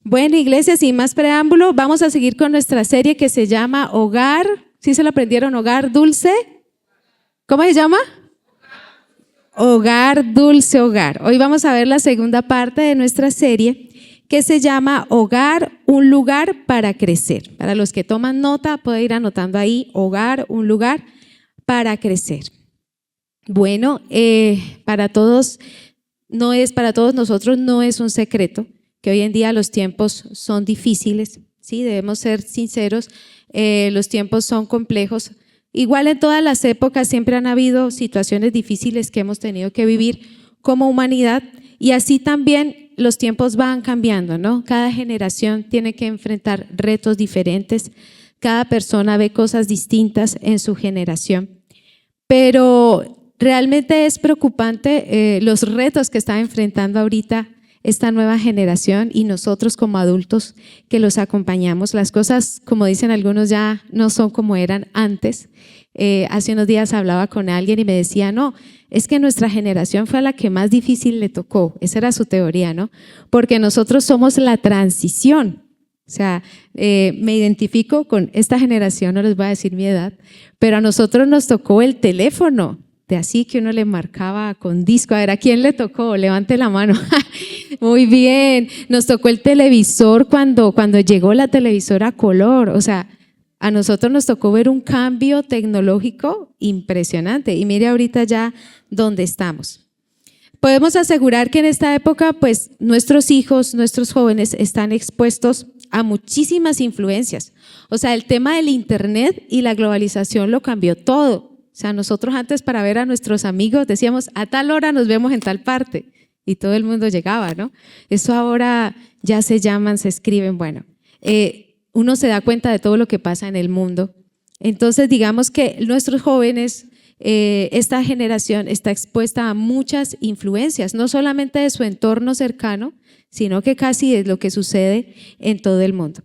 Bueno, iglesia, sin más preámbulo, vamos a seguir con nuestra serie que se llama Hogar. ¿Sí se lo aprendieron? Hogar Dulce. ¿Cómo se llama? Hogar Dulce Hogar. Hoy vamos a ver la segunda parte de nuestra serie que se llama Hogar, un lugar para crecer. Para los que toman nota, pueden ir anotando ahí, Hogar, un lugar para crecer. Bueno, para todos nosotros no es un secreto que hoy en día los tiempos son difíciles, ¿sí? Debemos ser sinceros, los tiempos son complejos. Igual en todas las épocas siempre han habido situaciones difíciles que hemos tenido que vivir como humanidad y así también los tiempos van cambiando, ¿no? Cada generación tiene que enfrentar retos diferentes, cada persona ve cosas distintas en su generación, pero realmente es preocupante los retos que está enfrentando ahorita esta nueva generación y nosotros como adultos que los acompañamos. Las cosas, como dicen algunos, ya no son como eran antes. Hace unos días hablaba con alguien y me decía, no, es que nuestra generación fue a la que más difícil le tocó. Esa era su teoría, ¿no? Porque nosotros somos la transición. O sea, me identifico con esta generación, no les voy a decir mi edad, pero a nosotros nos tocó el teléfono, de así que uno le marcaba con disco. A ver, ¿a quién le tocó? Levante la mano. Muy bien. Nos tocó el televisor cuando llegó la televisora a color. O sea, a nosotros nos tocó ver un cambio tecnológico impresionante. Y mire ahorita ya dónde estamos. Podemos asegurar que en esta época, pues, nuestros hijos, nuestros jóvenes están expuestos a muchísimas influencias. O sea, el tema del internet y la globalización lo cambió todo. O sea, nosotros antes para ver a nuestros amigos decíamos, a tal hora nos vemos en tal parte y todo el mundo llegaba, ¿no? Eso ahora ya se llaman, se escriben, bueno, uno se da cuenta de todo lo que pasa en el mundo. Entonces, digamos que nuestros jóvenes, esta generación está expuesta a muchas influencias, no solamente de su entorno cercano, sino que casi es lo que sucede en todo el mundo.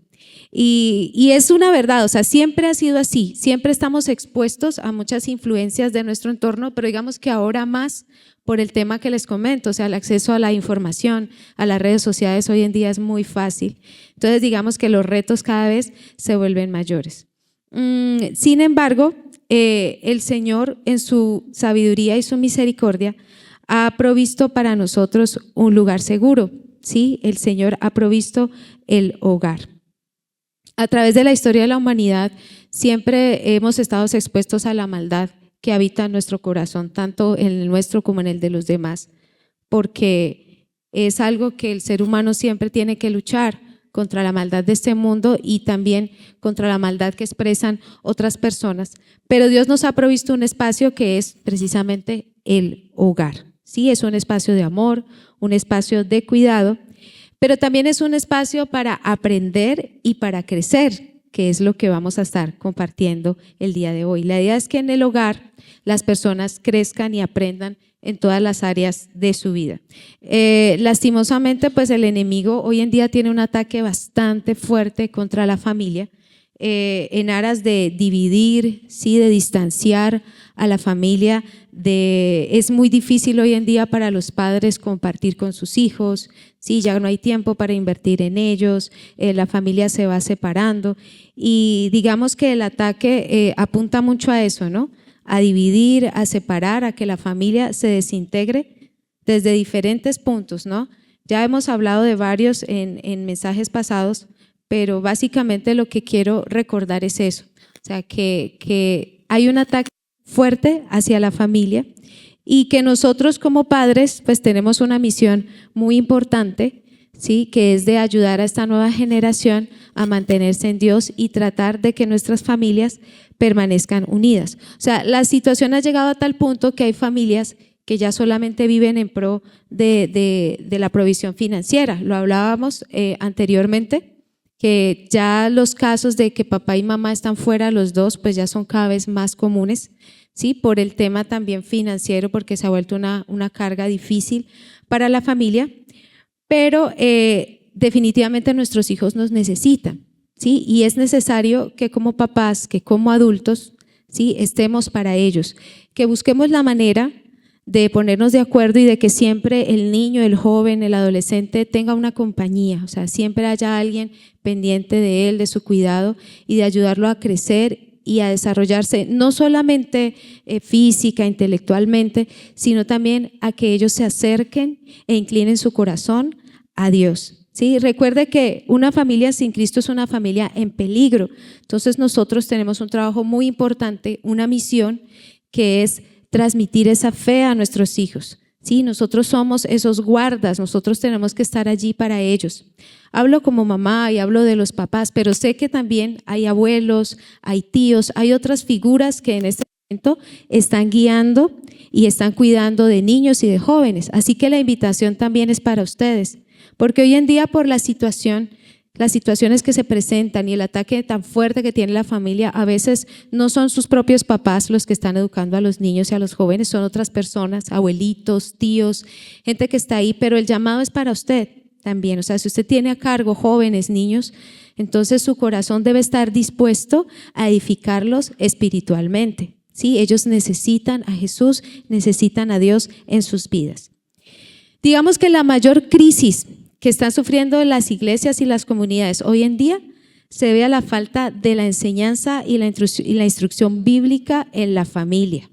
Y es una verdad, o sea, siempre ha sido así, siempre estamos expuestos a muchas influencias de nuestro entorno, pero digamos que ahora más por el tema que les comento, o sea, el acceso a la información, a las redes sociales hoy en día es muy fácil. Entonces, digamos que los retos cada vez se vuelven mayores. Sin embargo, el Señor en su sabiduría y su misericordia ha provisto para nosotros un lugar seguro, ¿sí? El Señor ha provisto el hogar. A través de la historia de la humanidad siempre hemos estado expuestos a la maldad que habita en nuestro corazón, tanto en el nuestro como en el de los demás, porque es algo que el ser humano siempre tiene que luchar contra la maldad de este mundo y también contra la maldad que expresan otras personas. Pero Dios nos ha provisto un espacio que es precisamente el hogar. Sí, es un espacio de amor, un espacio de cuidado, pero también es un espacio para aprender y para crecer, que es lo que vamos a estar compartiendo el día de hoy. La idea es que en el hogar las personas crezcan y aprendan en todas las áreas de su vida. Lastimosamente, pues el enemigo hoy en día tiene un ataque bastante fuerte contra la familia, en aras de dividir, sí, de distanciar a la familia. Es muy difícil hoy en día para los padres compartir con sus hijos, sí, ya no hay tiempo para invertir en ellos, la familia se va separando y digamos que el ataque apunta mucho a eso, ¿no? A dividir, a separar, a que la familia se desintegre desde diferentes puntos, ¿no? Ya hemos hablado de varios en mensajes pasados, pero básicamente lo que quiero recordar es eso, o sea, que hay un ataque fuerte hacia la familia y que nosotros como padres pues tenemos una misión muy importante, ¿sí? Que es de ayudar a esta nueva generación a mantenerse en Dios y tratar de que nuestras familias permanezcan unidas. O sea, la situación ha llegado a tal punto que hay familias que ya solamente viven en pro de la provisión financiera. Lo hablábamos anteriormente, que ya los casos de que papá y mamá están fuera los dos, pues ya son cada vez más comunes, ¿sí? Por el tema también financiero, porque se ha vuelto una carga difícil para la familia, pero definitivamente nuestros hijos nos necesitan, ¿sí? Y es necesario que como papás, que como adultos, ¿sí? Estemos para ellos, que busquemos la manera de ponernos de acuerdo y de que siempre el niño, el joven, el adolescente tenga una compañía, o sea, siempre haya alguien pendiente de él, de su cuidado y de ayudarlo a crecer y a desarrollarse, no solamente física, intelectualmente, sino también a que ellos se acerquen e inclinen su corazón a Dios. ¿Sí? Recuerde que una familia sin Cristo es una familia en peligro. Entonces nosotros tenemos un trabajo muy importante, una misión que es transmitir esa fe a nuestros hijos. ¿Sí? Nosotros somos esos guardas, nosotros tenemos que estar allí para ellos. Hablo como mamá y hablo de los papás, pero sé que también hay abuelos, hay tíos, hay otras figuras que en este momento están guiando y están cuidando de niños y de jóvenes. Así que la invitación también es para ustedes, porque hoy en día por las situaciones que se presentan y el ataque tan fuerte que tiene la familia, a veces no son sus propios papás los que están educando a los niños y a los jóvenes, son otras personas, abuelitos, tíos, gente que está ahí, pero el llamado es para usted también. O sea, si usted tiene a cargo jóvenes, niños, entonces su corazón debe estar dispuesto a edificarlos espiritualmente. ¿Sí? Ellos necesitan a Jesús, necesitan a Dios en sus vidas. Digamos que la mayor crisis que están sufriendo las iglesias y las comunidades hoy en día se debe a la falta de la enseñanza y la instrucción bíblica en la familia.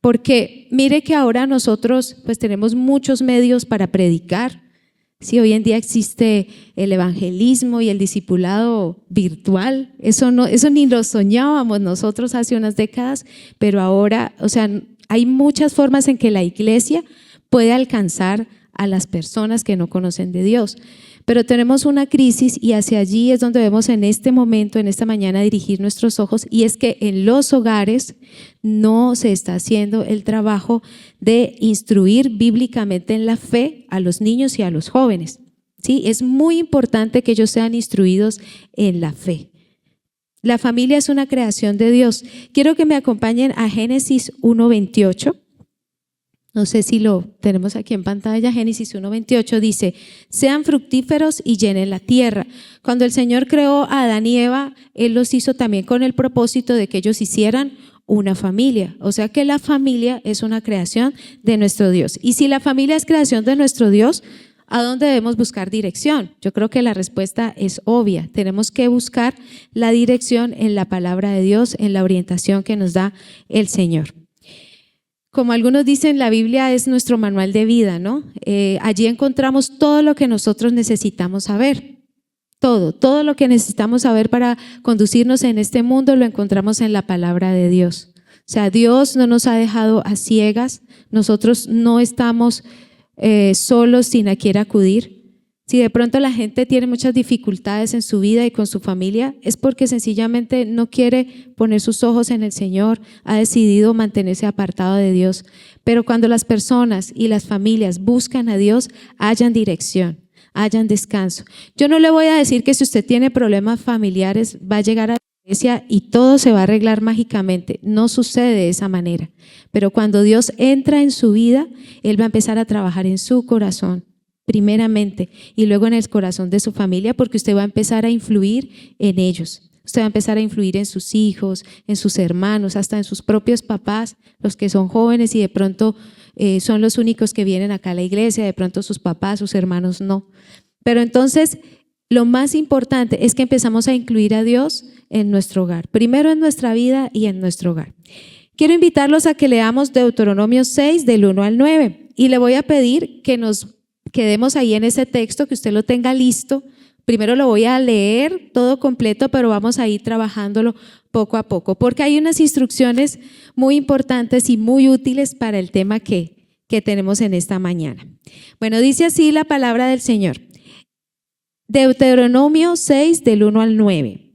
Porque mire que ahora nosotros pues tenemos muchos medios para predicar. Sí, hoy en día existe el evangelismo y el discipulado virtual. Eso ni lo soñábamos nosotros hace unas décadas, pero ahora, o sea, hay muchas formas en que la iglesia puede alcanzar a las personas que no conocen de Dios. Pero tenemos una crisis y hacia allí es donde debemos en este momento, en esta mañana, dirigir nuestros ojos, y es que en los hogares no se está haciendo el trabajo de instruir bíblicamente en la fe a los niños y a los jóvenes. ¿Sí? Es muy importante que ellos sean instruidos en la fe. La familia es una creación de Dios. Quiero que me acompañen a Génesis 1:28. No sé si lo tenemos aquí en pantalla. Génesis 1:28 dice: sean fructíferos y llenen la tierra. Cuando el Señor creó a Adán y Eva, Él los hizo también con el propósito de que ellos hicieran una familia. O sea que la familia es una creación de nuestro Dios. Y si la familia es creación de nuestro Dios, ¿a dónde debemos buscar dirección? Yo creo que la respuesta es obvia. Tenemos que buscar la dirección en la palabra de Dios, en la orientación que nos da el Señor. Como algunos dicen, la Biblia es nuestro manual de vida, ¿no? Allí encontramos todo lo que nosotros necesitamos saber. Todo lo que necesitamos saber para conducirnos en este mundo lo encontramos en la palabra de Dios. O sea, Dios no nos ha dejado a ciegas, nosotros no estamos solos sin a quién acudir. Si de pronto la gente tiene muchas dificultades en su vida y con su familia, es porque sencillamente no quiere poner sus ojos en el Señor, ha decidido mantenerse apartado de Dios. Pero cuando las personas y las familias buscan a Dios, hallan dirección, hallan descanso. Yo no le voy a decir que si usted tiene problemas familiares va a llegar a la iglesia y todo se va a arreglar mágicamente. No sucede de esa manera. Pero cuando Dios entra en su vida, Él va a empezar a trabajar en su corazón primeramente y luego en el corazón de su familia, porque usted va a empezar a influir en ellos. Usted va a empezar a influir en sus hijos, en sus hermanos, hasta en sus propios papás, los que son jóvenes y de pronto son los únicos que vienen acá a la iglesia, de pronto sus papás, sus hermanos no. Pero entonces lo más importante es que empezamos a incluir a Dios en nuestro hogar, primero en nuestra vida y en nuestro hogar. Quiero invitarlos a que leamos Deuteronomio 6 del 1 al 9 y le voy a pedir que nos quedemos ahí en ese texto, que usted lo tenga listo. Primero lo voy a leer todo completo, pero vamos a ir trabajándolo poco a poco, porque hay unas instrucciones muy importantes y muy útiles para el tema que tenemos en esta mañana. Bueno, dice así la palabra del Señor. Deuteronomio 6 del 1 al 9.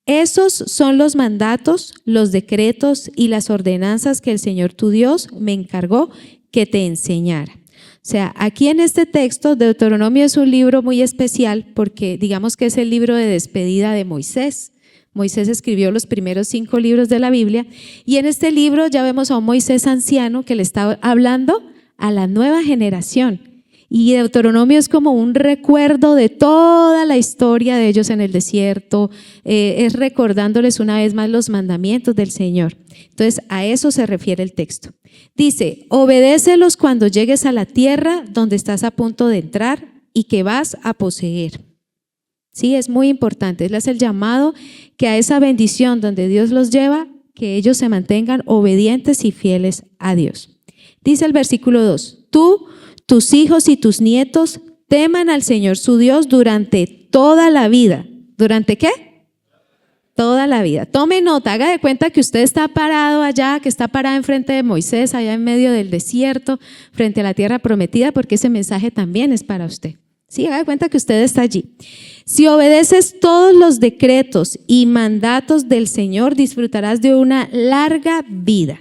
Esos son los mandatos, los decretos y las ordenanzas que el Señor tu Dios me encargó que te enseñara. O sea, aquí en este texto, Deuteronomio es un libro muy especial porque digamos que es el libro de despedida de Moisés. Moisés escribió los primeros 5 libros de la Biblia y en este libro ya vemos a un Moisés anciano que le está hablando a la nueva generación. Y Deuteronomio es como un recuerdo de toda la historia de ellos en el desierto, es recordándoles una vez más los mandamientos del Señor. Entonces, a eso se refiere el texto. Dice, obedécelos cuando llegues a la tierra donde estás a punto de entrar y que vas a poseer. Sí, es muy importante. Él hace el llamado que a esa bendición donde Dios los lleva, que ellos se mantengan obedientes y fieles a Dios. Dice el versículo 2, tú, tus hijos y tus nietos teman al Señor su Dios durante toda la vida. ¿Durante qué? Toda la vida. Tome nota, haga de cuenta que usted está parado allá, que está parado enfrente de Moisés, allá en medio del desierto, frente a la tierra prometida, porque ese mensaje también es para usted. Sí, haga de cuenta que usted está allí. Si obedeces todos los decretos y mandatos del Señor, disfrutarás de una larga vida.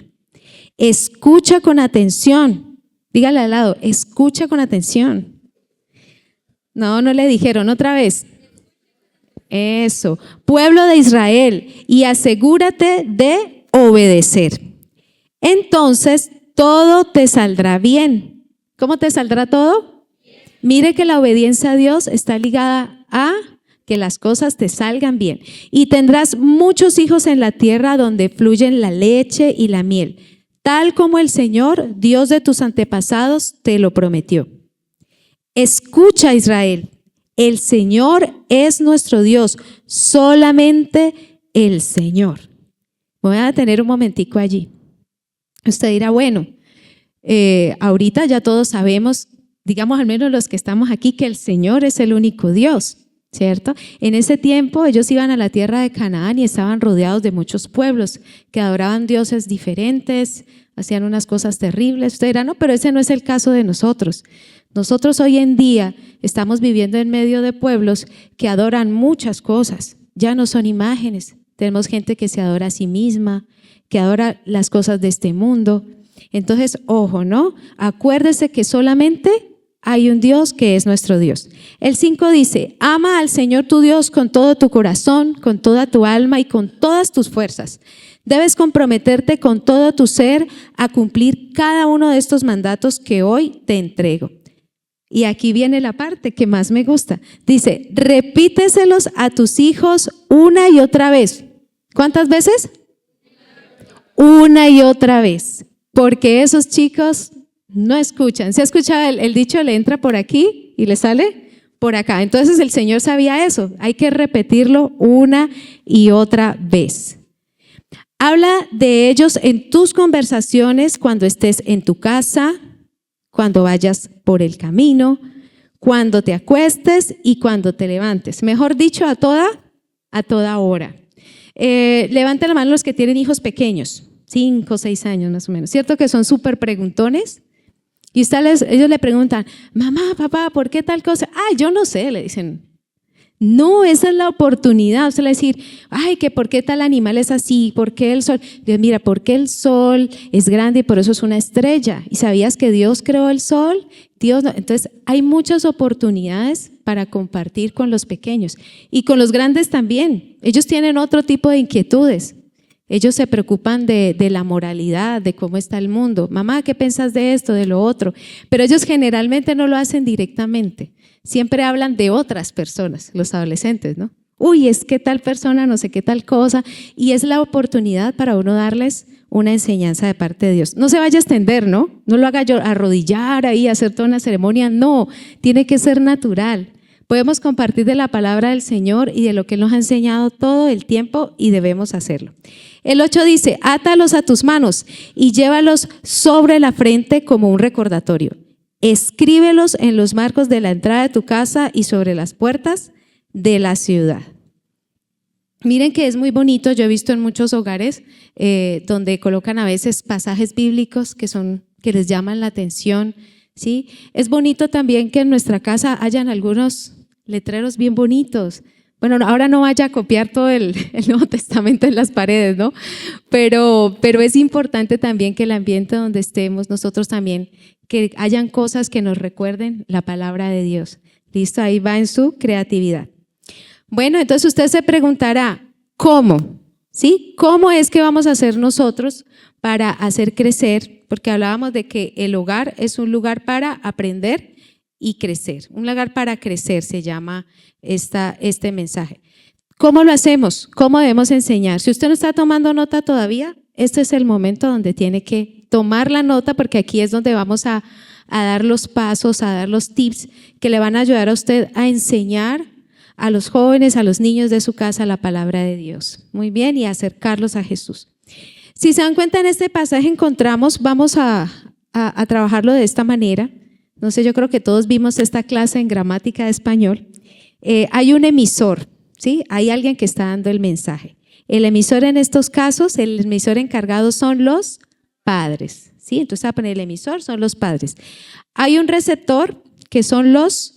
Escucha con atención. Dígale al lado, escucha con atención. No le dijeron otra vez. Eso, pueblo de Israel, y asegúrate de obedecer. Entonces todo te saldrá bien. ¿Cómo te saldrá todo? Mire que la obediencia a Dios está ligada a que las cosas te salgan bien. Y tendrás muchos hijos en la tierra donde fluyen la leche y la miel, tal como el Señor, Dios de tus antepasados, te lo prometió. Escucha, Israel. El Señor es nuestro Dios, solamente el Señor. Voy a detener un momentico allí. Usted dirá, bueno, ahorita ya todos sabemos, digamos al menos los que estamos aquí, que el Señor es el único Dios, ¿cierto? En ese tiempo ellos iban a la tierra de Canaán y estaban rodeados de muchos pueblos que adoraban dioses diferentes, hacían unas cosas terribles. Usted dirá, no, pero ese no es el caso de nosotros. Nosotros hoy en día estamos viviendo en medio de pueblos que adoran muchas cosas, ya no son imágenes. Tenemos gente que se adora a sí misma, que adora las cosas de este mundo. Entonces, ojo, ¿no? Acuérdese que solamente hay un Dios que es nuestro Dios. El 5 dice, ama al Señor tu Dios con todo tu corazón, con toda tu alma y con todas tus fuerzas. Debes comprometerte con todo tu ser a cumplir cada uno de estos mandatos que hoy te entrego. Y aquí viene la parte que más me gusta. Dice, repíteselos a tus hijos una y otra vez. ¿Cuántas veces? Una y otra vez. Porque esos chicos no escuchan. ¿Se ha escuchado el dicho, le entra por aquí y le sale por acá? Entonces el Señor sabía eso. Hay que repetirlo una y otra vez. Habla de ellos en tus conversaciones cuando estés en tu casa, cuando vayas por el camino, cuando te acuestes y cuando te levantes. Mejor dicho, a toda hora. Levanten la mano los que tienen hijos pequeños, 5 o 6 años más o menos. ¿Cierto que son súper preguntones? Y ellos le preguntan, mamá, papá, ¿por qué tal cosa? Yo no sé, le dicen. No, esa es la oportunidad. Usted le va a decir, que ¿por qué tal animal es así? ¿Por qué el sol? Dios, mira, porque el sol es grande y por eso es una estrella. ¿Y sabías que Dios creó el sol? Dios no. Entonces, hay muchas oportunidades para compartir con los pequeños y con los grandes también. Ellos tienen otro tipo de inquietudes. Ellos se preocupan de la moralidad, de cómo está el mundo. Mamá, ¿qué piensas de esto, de lo otro? Pero ellos generalmente no lo hacen directamente. Siempre hablan de otras personas, los adolescentes, ¿no? Uy, es que tal persona, no sé qué tal cosa. Y es la oportunidad para uno darles una enseñanza de parte de Dios. No se vaya a extender, ¿no? No lo haga yo arrodillar ahí, hacer toda una ceremonia. No, tiene que ser natural. Podemos compartir de la palabra del Señor y de lo que Él nos ha enseñado todo el tiempo y debemos hacerlo. El 8 dice, átalos a tus manos y llévalos sobre la frente como un recordatorio. Escríbelos en los marcos de la entrada de tu casa y sobre las puertas de la ciudad. Miren que es muy bonito, yo he visto en muchos hogares donde colocan a veces pasajes bíblicos que les llaman la atención, ¿sí? Es bonito también que en nuestra casa hayan algunos letreros bien bonitos. Bueno, ahora no vaya a copiar todo el Nuevo Testamento en las paredes, ¿no? Pero es importante también que el ambiente donde estemos, nosotros también, que hayan cosas que nos recuerden la palabra de Dios. ¿Listo? Ahí va en su creatividad. Bueno, entonces usted se preguntará, ¿cómo? ¿Sí? ¿Cómo es que vamos a hacer nosotros para hacer crecer? Porque hablábamos de que el hogar es un lugar para aprender y crecer. Un lugar para crecer se llama este mensaje. ¿Cómo lo hacemos? ¿Cómo debemos enseñar? Si usted no está tomando nota todavía, este es el momento donde tiene que tomar la nota, porque aquí es donde vamos a dar los pasos, a dar los tips que le van a ayudar a usted a enseñar a los jóvenes, a los niños de su casa la palabra de Dios. Muy bien, y acercarlos a Jesús. Si se dan cuenta, en este pasaje encontramos, vamos a trabajarlo de esta manera. No sé, yo creo que todos vimos esta clase en gramática de español. Hay un emisor, ¿sí? Hay alguien que está dando el mensaje. El emisor en estos casos, el emisor encargado son los padres, ¿sí? Entonces, a poner el emisor son los padres. Hay un receptor que son los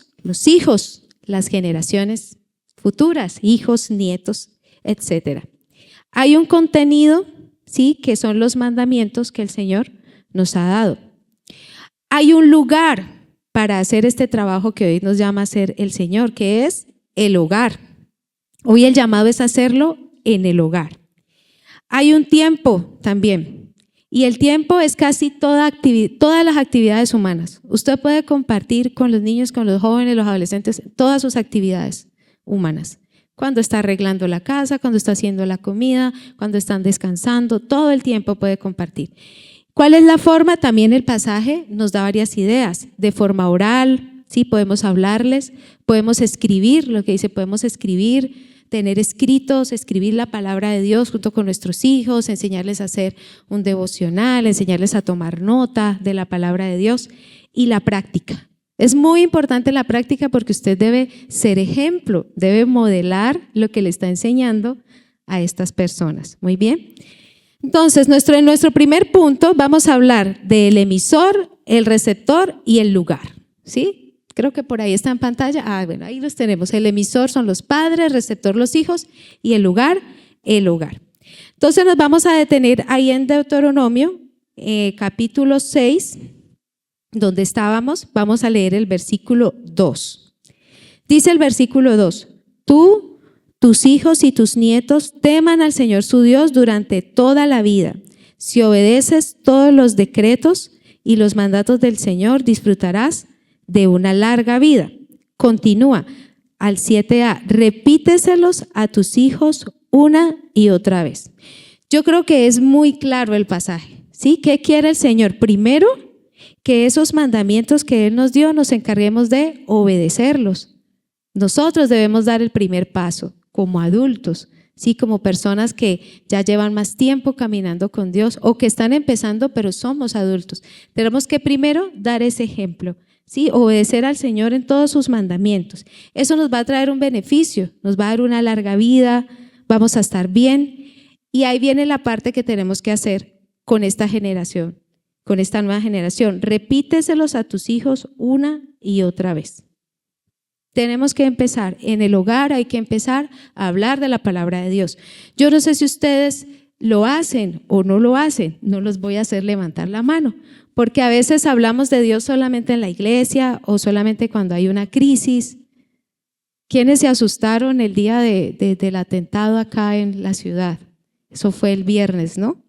hijos, las generaciones futuras, hijos, nietos, etcétera. Hay un contenido, ¿sí? Que son los mandamientos que el Señor nos ha dado. Hay un lugar para hacer este trabajo que hoy nos llama a hacer el Señor, que es el hogar. Hoy el llamado es hacerlo en el hogar. Hay un tiempo también, y el tiempo es casi todas las actividades humanas. Usted puede compartir con los niños, con los jóvenes, los adolescentes, todas sus actividades humanas. Cuando está arreglando la casa, cuando está haciendo la comida, cuando están descansando, todo el tiempo puede compartir. ¿Cuál es la forma? También el pasaje nos da varias ideas, de forma oral, ¿sí? Podemos hablarles, podemos escribir, lo que dice, podemos escribir, tener escritos, escribir la palabra de Dios junto con nuestros hijos, enseñarles a hacer un devocional, enseñarles a tomar nota de la palabra de Dios, y la práctica. Es muy importante la práctica porque usted debe ser ejemplo, debe modelar lo que le está enseñando a estas personas. Muy bien. Entonces, en nuestro primer punto vamos a hablar del emisor, el receptor y el lugar, ¿sí? Creo que por ahí está en pantalla. Bueno, ahí los tenemos. El emisor son los padres, el receptor los hijos y el lugar, el hogar. Entonces nos vamos a detener ahí en Deuteronomio, capítulo 6, donde estábamos. Vamos a leer el versículo 2. Dice el versículo 2, tú, tus hijos y tus nietos teman al Señor su Dios durante toda la vida. Si obedeces todos los decretos y los mandatos del Señor, disfrutarás de una larga vida. Continúa al 7a, repíteselos a tus hijos una y otra vez. Yo creo que es muy claro el pasaje, ¿sí? ¿Qué quiere el Señor? Primero, que esos mandamientos que Él nos dio nos encarguemos de obedecerlos. Nosotros debemos dar el primer paso como adultos, ¿sí? Como personas que ya llevan más tiempo caminando con Dios o que están empezando, pero somos adultos. Tenemos que primero dar ese ejemplo, ¿sí? Obedecer al Señor en todos sus mandamientos. Eso nos va a traer un beneficio, nos va a dar una larga vida, vamos a estar bien. Y ahí viene la parte que tenemos que hacer con esta generación, con esta nueva generación. Repíteselos a tus hijos una y otra vez. Tenemos que empezar en el hogar, hay que empezar a hablar de la palabra de Dios. Yo no sé si ustedes lo hacen o no lo hacen, no los voy a hacer levantar la mano, porque a veces hablamos de Dios solamente en la iglesia o solamente cuando hay una crisis. ¿Quiénes se asustaron el día del atentado acá en la ciudad? Eso fue el viernes, ¿no?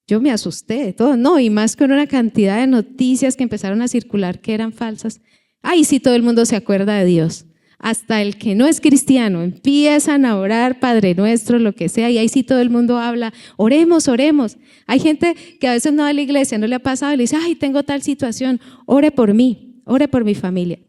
Yo me asusté de todo, no, y más con una cantidad de noticias que empezaron a circular que eran falsas. Ahí sí todo el mundo se acuerda de Dios. Hasta el que no es cristiano empiezan a orar, Padre Nuestro, lo que sea, y ahí sí todo el mundo habla, oremos, oremos. Hay gente que a veces no va a la iglesia, no le ha pasado y le dice, ay, tengo tal situación, ore por mí, ore por mi familia.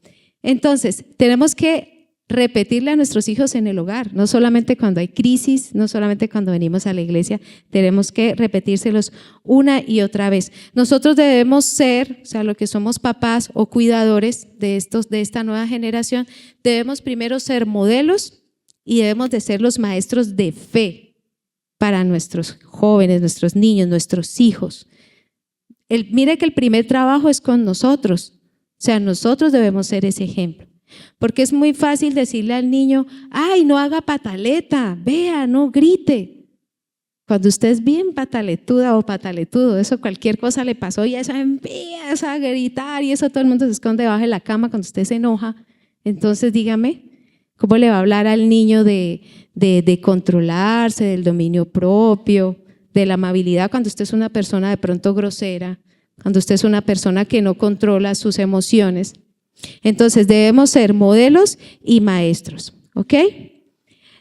Entonces, tenemos que repetirle a nuestros hijos en el hogar, no solamente cuando hay crisis, no solamente cuando venimos a la iglesia, tenemos que repetírselos una y otra vez. Nosotros debemos ser, o sea, lo que somos papás o cuidadores de esta nueva generación, debemos primero ser modelos y debemos de ser los maestros de fe para nuestros jóvenes, nuestros niños, nuestros hijos. Mire que el primer trabajo es con nosotros, o sea, nosotros debemos ser ese ejemplo. Porque es muy fácil decirle al niño, ay, no haga pataleta, vea, no grite. Cuando usted es bien pataletuda o pataletudo, eso cualquier cosa le pasó y eso empieza a gritar y eso todo el mundo se esconde debajo de la cama cuando usted se enoja. Entonces dígame, ¿cómo le va a hablar al niño de controlarse, del dominio propio, de la amabilidad cuando usted es una persona de pronto grosera, cuando usted es una persona que no controla sus emociones? Entonces debemos ser modelos y maestros, ¿ok?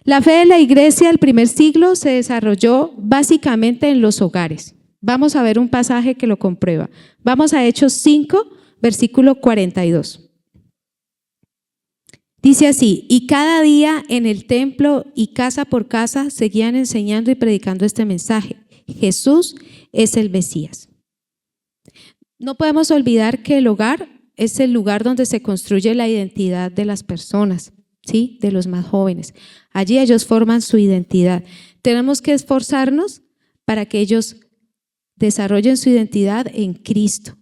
La fe de la iglesia del primer siglo se desarrolló básicamente en los hogares, Vamos a ver un pasaje que lo comprueba. Vamos a Hechos 5, versículo 42. Dice así: y cada día en el templo y casa por casa seguían enseñando y predicando este mensaje: Jesús es el Mesías. No podemos olvidar que el hogar es el lugar donde se construye la identidad de las personas, ¿sí? De los más jóvenes. Allí ellos forman su identidad. Tenemos que esforzarnos para que ellos desarrollen su identidad en Cristo,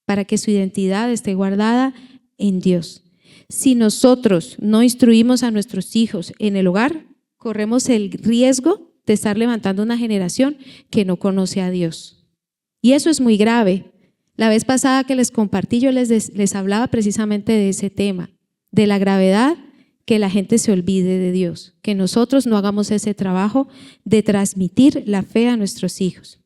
para que su identidad esté guardada en Dios. Si nosotros no instruimos a nuestros hijos en el hogar, corremos el riesgo de estar levantando una generación que no conoce a Dios. Y eso es muy grave. La vez pasada que les compartí, yo les hablaba precisamente de ese tema, de la gravedad que la gente se olvide de Dios, que nosotros no hagamos ese trabajo de transmitir la fe a nuestros hijos.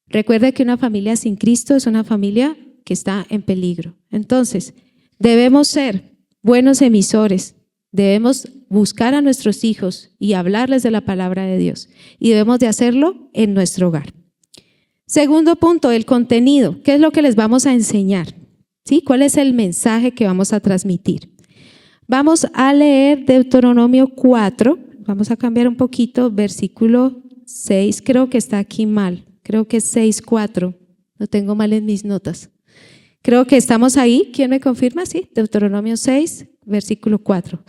Recuerde que una familia sin Cristo es una familia que está en peligro. Entonces, debemos ser buenos emisores, debemos buscar a nuestros hijos y hablarles de la palabra de Dios, y debemos de hacerlo en nuestro hogar. Segundo punto, el contenido. ¿Qué es lo que les vamos a enseñar? ¿Sí? ¿Cuál es el mensaje que vamos a transmitir? Vamos a leer Deuteronomio 4, vamos a cambiar un poquito, versículo 6, creo que está aquí mal, creo que es 6:4, lo tengo mal en mis notas. Creo que estamos ahí, ¿quién me confirma? Sí, Deuteronomio 6, versículo 4.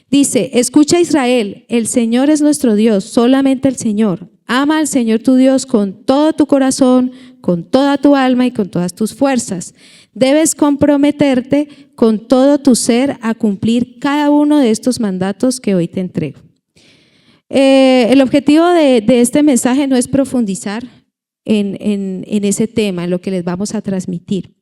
Dice: escucha Israel, el Señor es nuestro Dios, solamente el Señor. Ama al Señor tu Dios con todo tu corazón, con toda tu alma y con todas tus fuerzas. Debes comprometerte con todo tu ser a cumplir cada uno de estos mandatos que hoy te entrego. El objetivo de este mensaje no es profundizar en ese tema, en lo que les vamos a transmitir,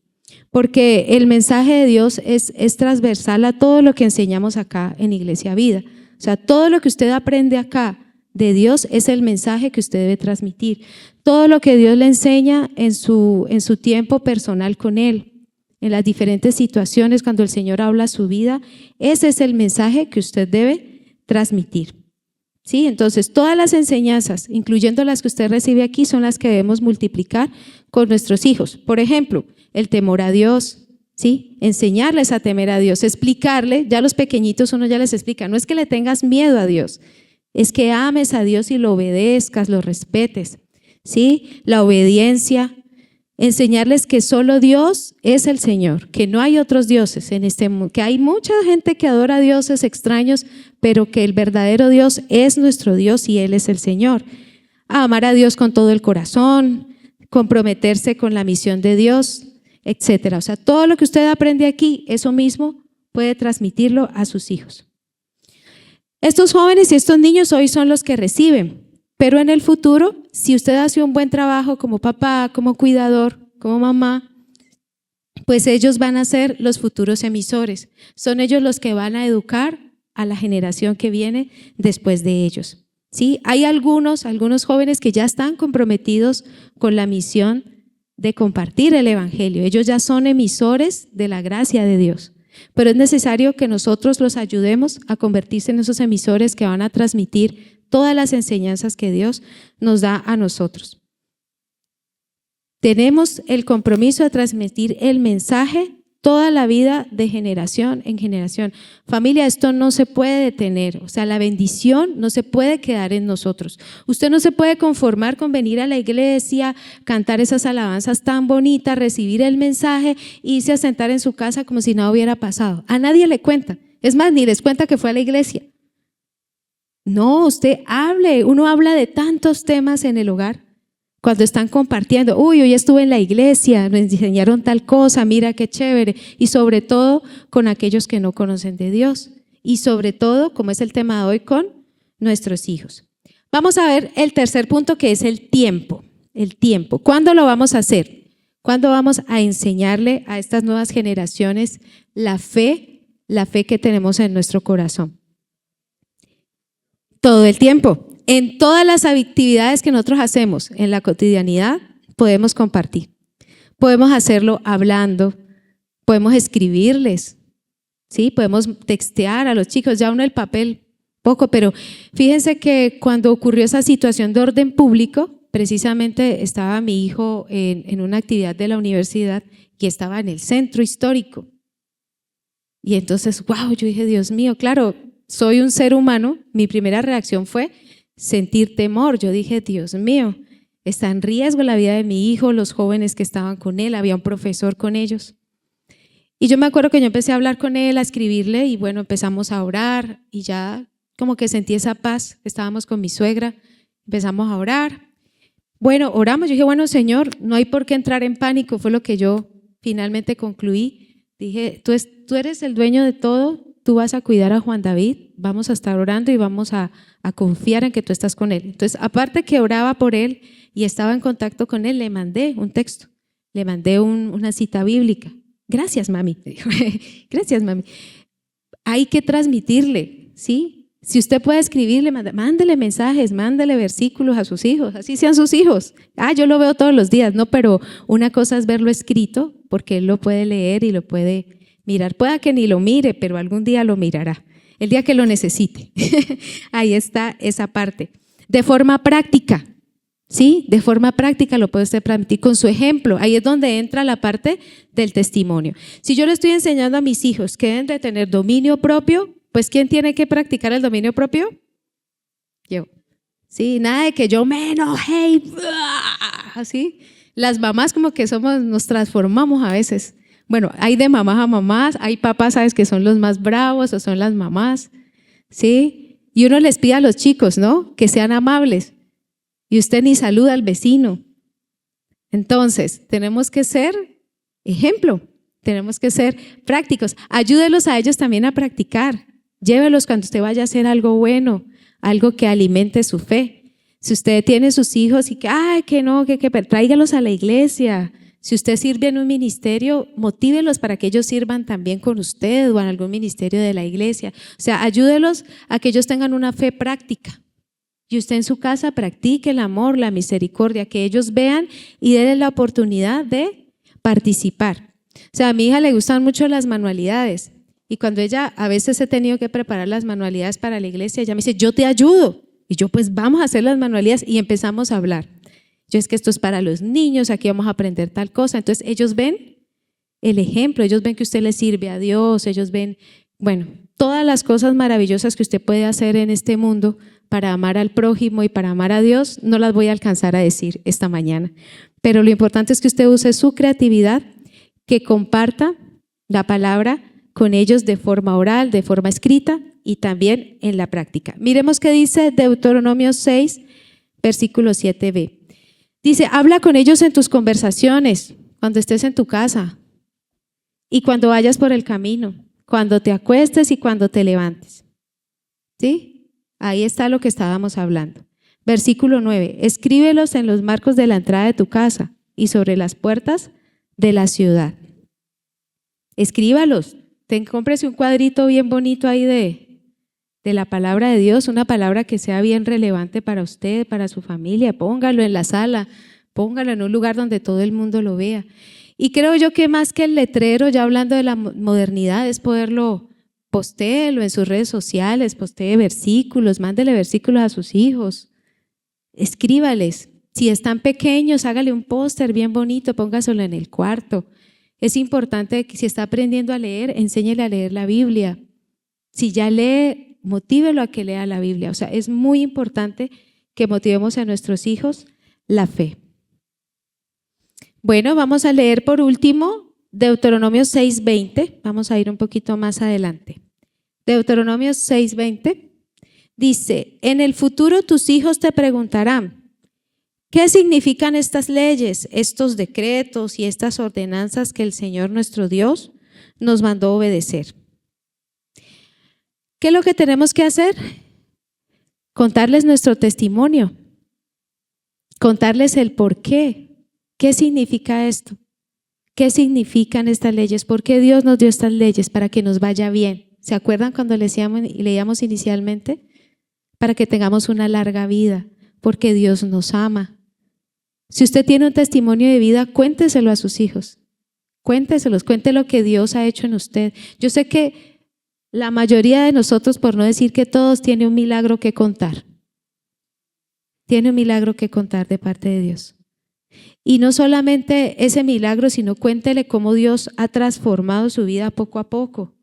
porque el mensaje de Dios es transversal a todo lo que enseñamos acá en Iglesia Vida. O sea, todo lo que usted aprende acá de Dios es el mensaje que usted debe transmitir. Todo lo que Dios le enseña en su tiempo personal con Él, en las diferentes situaciones cuando el Señor habla a su vida, ese es el mensaje que usted debe transmitir. ¿Sí? Entonces, todas las enseñanzas, incluyendo las que usted recibe aquí, son las que debemos multiplicar con nuestros hijos. Por ejemplo, el temor a Dios, ¿sí? Enseñarles a temer a Dios, explicarle, ya a los pequeñitos uno ya les explica, no es que le tengas miedo a Dios, es que ames a Dios y lo obedezcas, lo respetes, ¿sí? La obediencia, enseñarles que solo Dios es el Señor, que no hay otros dioses en este mundo, que hay mucha gente que adora a dioses extraños, pero que el verdadero Dios es nuestro Dios y Él es el Señor. A amar a Dios con todo el corazón, comprometerse con la misión de Dios, etcétera. O sea, todo lo que usted aprende aquí, eso mismo puede transmitirlo a sus hijos. Estos jóvenes y estos niños hoy son los que reciben, pero en el futuro, si usted hace un buen trabajo como papá, como cuidador, como mamá, pues ellos van a ser los futuros emisores. Son ellos los que van a educar a la generación que viene después de ellos. ¿Sí? Hay algunos jóvenes que ya están comprometidos con la misión de compartir el evangelio. Ellos ya son emisores de la gracia de Dios. Pero es necesario que nosotros los ayudemos a convertirse en esos emisores que van a transmitir todas las enseñanzas que Dios nos da a nosotros. Tenemos el compromiso de transmitir el mensaje toda la vida, de generación en generación. Familia, esto no se puede detener, o sea, la bendición no se puede quedar en nosotros. Usted no se puede conformar con venir a la iglesia, cantar esas alabanzas tan bonitas, recibir el mensaje e irse a sentar en su casa como si nada hubiera pasado. A nadie le cuenta, es más, ni les cuenta que fue a la iglesia. No, usted hable, uno habla de tantos temas en el hogar. Cuando están compartiendo, uy, hoy estuve en la iglesia, nos enseñaron tal cosa, mira qué chévere. Y sobre todo con aquellos que no conocen de Dios. Y sobre todo, como es el tema de hoy, con nuestros hijos. Vamos a ver el tercer punto, que es el tiempo. El tiempo. ¿Cuándo lo vamos a hacer? ¿Cuándo vamos a enseñarle a estas nuevas generaciones la fe que tenemos en nuestro corazón? Todo el tiempo. En todas las actividades que nosotros hacemos en la cotidianidad podemos compartir. Podemos hacerlo hablando, podemos escribirles, ¿sí? Podemos textear a los chicos, ya uno el papel poco, pero fíjense que cuando ocurrió esa situación de orden público, precisamente estaba mi hijo en una actividad de la universidad y estaba en el centro histórico. Y entonces, wow, yo dije, Dios mío, claro, soy un ser humano, mi primera reacción fue sentir temor. Yo dije, Dios mío, está en riesgo la vida de mi hijo, los jóvenes que estaban con él, había un profesor con ellos. Y yo me acuerdo que yo empecé a hablar con él, a escribirle y bueno, empezamos a orar y ya como que sentí esa paz. Estábamos con mi suegra, empezamos a orar. Bueno, oramos, yo dije, bueno, Señor, no hay por qué entrar en pánico, fue lo que yo finalmente concluí. Dije, tú eres el dueño de todo, tú vas a cuidar a Juan David, vamos a estar orando y vamos a confiar en que tú estás con él. Entonces, aparte que oraba por él y estaba en contacto con él, le mandé un texto, le mandé una cita bíblica. Gracias, mami. Gracias, mami. Hay que transmitirle, ¿sí? Si usted puede escribirle, mándele mensajes, mándele versículos a sus hijos, así sean sus hijos. Yo lo veo todos los días, ¿no? Pero una cosa es verlo escrito, porque él lo puede leer y lo puede mirar. Pueda que ni lo mire, pero algún día lo mirará, el día que lo necesite. Ahí está esa parte. De forma práctica, ¿sí? De forma práctica lo puede usted transmitir con su ejemplo. Ahí es donde entra la parte del testimonio. Si yo le estoy enseñando a mis hijos que deben de tener dominio propio, pues ¿quién tiene que practicar el dominio propio? Yo. Sí, nada de que yo me enojé y así. Las mamás como que nos transformamos a veces. Bueno, hay de mamás a mamás, hay papás, ¿sabes? Que son los más bravos o son las mamás, ¿sí? Y uno les pide a los chicos, ¿no? Que sean amables. Y usted ni saluda al vecino. Entonces, tenemos que ser ejemplo, tenemos que ser prácticos. Ayúdelos a ellos también a practicar. Llévelos cuando usted vaya a hacer algo bueno, algo que alimente su fe. Si usted tiene sus hijos y que tráigalos a la iglesia. Si usted sirve en un ministerio, motívelos para que ellos sirvan también con usted o en algún ministerio de la iglesia. O sea, ayúdelos a que ellos tengan una fe práctica. Y usted en su casa practique el amor, la misericordia, que ellos vean y denle la oportunidad de participar. O sea, a mi hija le gustan mucho las manualidades y cuando ella a veces he tenido que preparar las manualidades para la iglesia, ella me dice, yo te ayudo. Y yo pues vamos a hacer las manualidades y empezamos a hablar. Yo es que esto es para los niños, aquí vamos a aprender tal cosa. Entonces ellos ven el ejemplo, ellos ven que usted les sirve a Dios, ellos ven, bueno, todas las cosas maravillosas que usted puede hacer en este mundo para amar al prójimo y para amar a Dios, no las voy a alcanzar a decir esta mañana. Pero lo importante es que usted use su creatividad, que comparta la palabra con ellos de forma oral, de forma escrita y también en la práctica. Miremos qué dice Deuteronomio 6, versículo 7b. Dice, habla con ellos en tus conversaciones, cuando estés en tu casa y cuando vayas por el camino, cuando te acuestes y cuando te levantes. ¿Sí? Ahí está lo que estábamos hablando. Versículo 9, escríbelos en los marcos de la entrada de tu casa y sobre las puertas de la ciudad. Escríbalos. Cómprese un cuadrito bien bonito ahí de la palabra de Dios, una palabra que sea bien relevante para usted, para su familia. Póngalo en la sala, póngalo en un lugar donde todo el mundo lo vea. Y creo yo que más que el letrero, ya hablando de la modernidad, es poderlo postéelo en sus redes sociales, postee versículos, mándele versículos a sus hijos, escríbales. Si están pequeños, hágale un póster bien bonito, póngaselo en el cuarto. Es importante que si está aprendiendo a leer, enséñele a leer la Biblia. Si ya lee, motívelo a que lea la Biblia. O sea, es muy importante que motivemos a nuestros hijos la fe. Bueno, vamos a leer por último Deuteronomio 6:20. Vamos a ir un poquito más adelante. Deuteronomio 6:20 dice, en el futuro tus hijos te preguntarán, ¿qué significan estas leyes, estos decretos y estas ordenanzas que el Señor nuestro Dios nos mandó obedecer? ¿Qué es lo que tenemos que hacer? Contarles nuestro testimonio, contarles el por qué. ¿Qué significa esto? ¿Qué significan estas leyes? ¿Por qué Dios nos dio estas leyes? Para que nos vaya bien. ¿Se acuerdan cuando leíamos inicialmente? Para que tengamos una larga vida, porque Dios nos ama. Si usted tiene un testimonio de vida, cuénteselo a sus hijos. Cuénteselos, cuente lo que Dios ha hecho en usted. Yo sé que la mayoría de nosotros, por no decir que todos, tiene un milagro que contar. tiene un milagro que contar de parte de Dios. Y no solamente ese milagro, sino cuéntele cómo Dios ha transformado su vida poco a poco.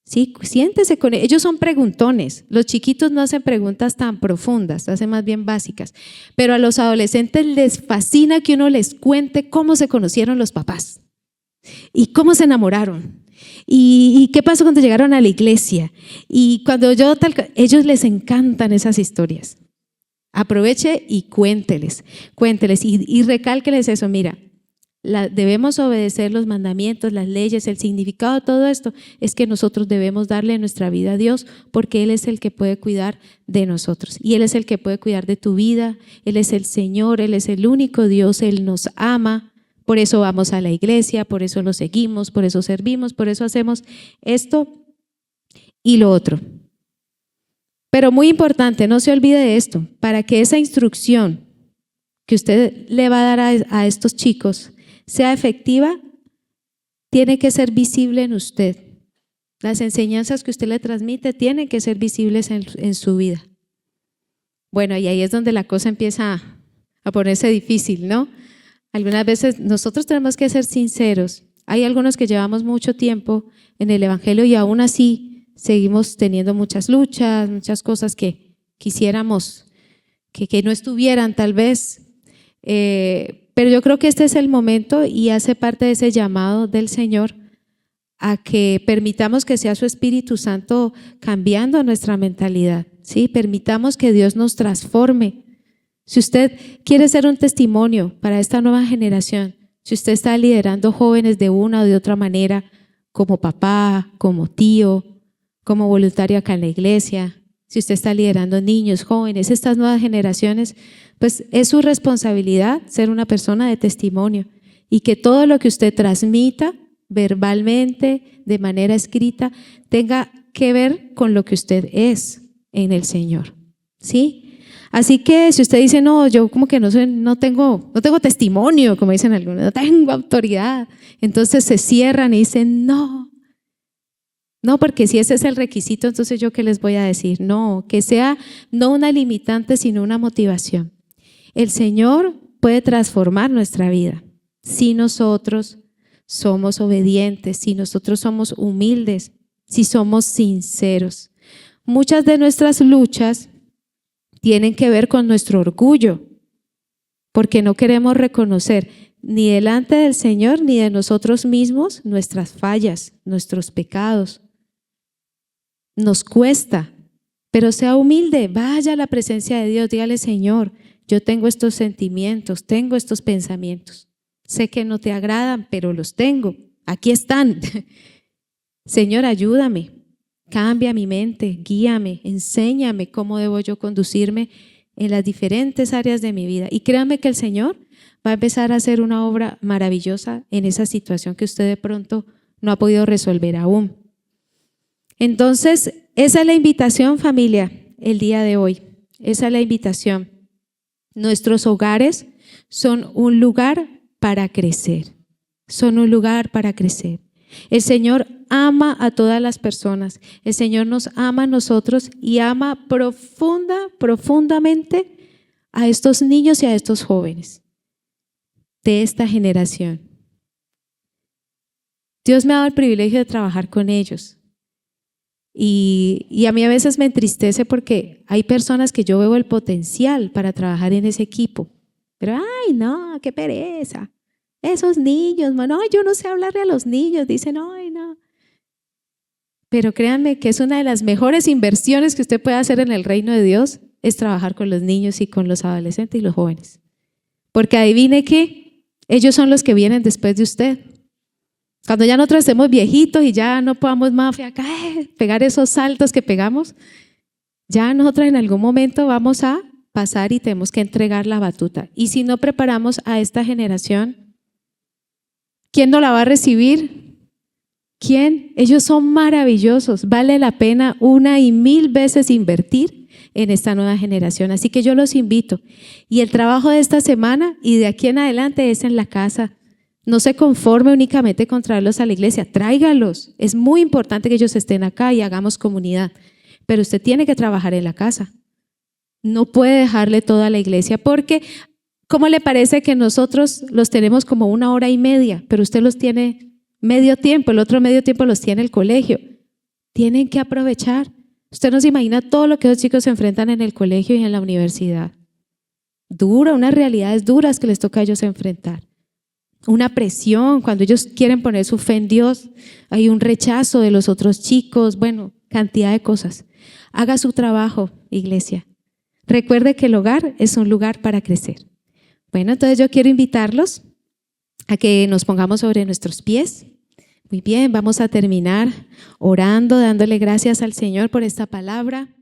Sí, siéntese con ellos. Ellos son preguntones. Los chiquitos no hacen preguntas tan profundas, hacen más bien básicas. Pero a los adolescentes les fascina que uno les cuente cómo se conocieron los papás y cómo se enamoraron y qué pasó cuando llegaron a la iglesia. Y cuando ellos les encantan esas historias. Aproveche y cuénteles y recálqueles eso. Mira, debemos obedecer los mandamientos, las leyes, el significado de todo esto es que nosotros debemos darle nuestra vida a Dios porque Él es el que puede cuidar de nosotros y Él es el que puede cuidar de tu vida. Él es el Señor, Él es el único Dios, Él nos ama. Por eso vamos a la iglesia, por eso lo seguimos, por eso servimos, por eso hacemos esto y lo otro. Pero muy importante, no se olvide de esto, para que esa instrucción que usted le va a dar a estos chicos sea efectiva, tiene que ser visible en usted. Las enseñanzas que usted le transmite tienen que ser visibles en su vida. Bueno, y ahí es donde la cosa empieza a ponerse difícil, ¿no? Algunas veces nosotros tenemos que ser sinceros. Hay algunos que llevamos mucho tiempo en el Evangelio y aún así seguimos teniendo muchas luchas, muchas cosas que quisiéramos que no estuvieran tal vez, pero yo creo que este es el momento y hace parte de ese llamado del Señor a que permitamos que sea su Espíritu Santo cambiando nuestra mentalidad, ¿sí? Permitamos que Dios nos transforme. Si usted quiere ser un testimonio para esta nueva generación, si usted está liderando jóvenes de una o de otra manera, como papá, como tío, como voluntario acá en la iglesia, si usted está liderando niños, jóvenes, estas nuevas generaciones, pues es su responsabilidad ser una persona de testimonio y que todo lo que usted transmita verbalmente, de manera escrita, tenga que ver con lo que usted es en el Señor, ¿sí? Así que si usted dice, no, yo como que no tengo testimonio, como dicen algunos, no tengo autoridad, entonces se cierran y dicen, no, porque si ese es el requisito, entonces yo qué les voy a decir. No, que sea no una limitante, sino una motivación. El Señor puede transformar nuestra vida si nosotros somos obedientes, si nosotros somos humildes, si somos sinceros. Muchas de nuestras luchas tienen que ver con nuestro orgullo, porque no queremos reconocer ni delante del Señor ni de nosotros mismos nuestras fallas, nuestros pecados. Nos cuesta, pero sea humilde, vaya a la presencia de Dios, dígale, Señor, yo tengo estos sentimientos, tengo estos pensamientos, sé que no te agradan, pero los tengo, aquí están. Señor, ayúdame, cambia mi mente, guíame, enséñame cómo debo yo conducirme en las diferentes áreas de mi vida. Y créanme que el Señor va a empezar a hacer una obra maravillosa en esa situación que usted de pronto no ha podido resolver aún. Entonces, esa es la invitación, familia, el día de hoy. Esa es la invitación. Nuestros hogares son un lugar para crecer. Son un lugar para crecer. El Señor ama a todas las personas. El Señor nos ama a nosotros y ama profundamente a estos niños y a estos jóvenes de esta generación. Dios me ha dado el privilegio de trabajar con ellos. Y a mí a veces me entristece porque hay personas que yo veo el potencial para trabajar en ese equipo. Pero, ay, no, qué pereza. Esos niños, no, yo no sé hablarle a los niños. Dicen, ay, no. Pero créanme que es una de las mejores inversiones que usted puede hacer en el reino de Dios, es trabajar con los niños y con los adolescentes y los jóvenes. Porque adivine que ellos son los que vienen después de usted. Cuando ya nosotros estemos viejitos y ya no podamos más pegar esos saltos que pegamos, ya nosotros en algún momento vamos a pasar y tenemos que entregar la batuta. Y si no preparamos a esta generación, ¿quién no la va a recibir? ¿Quién? Ellos son maravillosos. Vale la pena 1 y 1000 veces invertir en esta nueva generación. Así que yo los invito. Y el trabajo de esta semana y de aquí en adelante es en la casa. No se conforme únicamente con traerlos a la iglesia, tráigalos. Es muy importante que ellos estén acá y hagamos comunidad, pero usted tiene que trabajar en la casa. No puede dejarle todo a la iglesia porque, ¿cómo le parece que nosotros los tenemos como 1 hora y media, pero usted los tiene medio tiempo, el otro medio tiempo los tiene el colegio? Tienen que aprovechar. Usted no se imagina todo lo que los chicos se enfrentan en el colegio y en la universidad. Unas realidades duras que les toca a ellos enfrentar. Una presión cuando ellos quieren poner su fe en Dios. Hay un rechazo de los otros chicos. Bueno, cantidad de cosas. Haga su trabajo, iglesia. Recuerde que el hogar es un lugar para crecer. Bueno, entonces yo quiero invitarlos a que nos pongamos sobre nuestros pies. Muy bien, vamos a terminar orando, dándole gracias al Señor por esta palabra.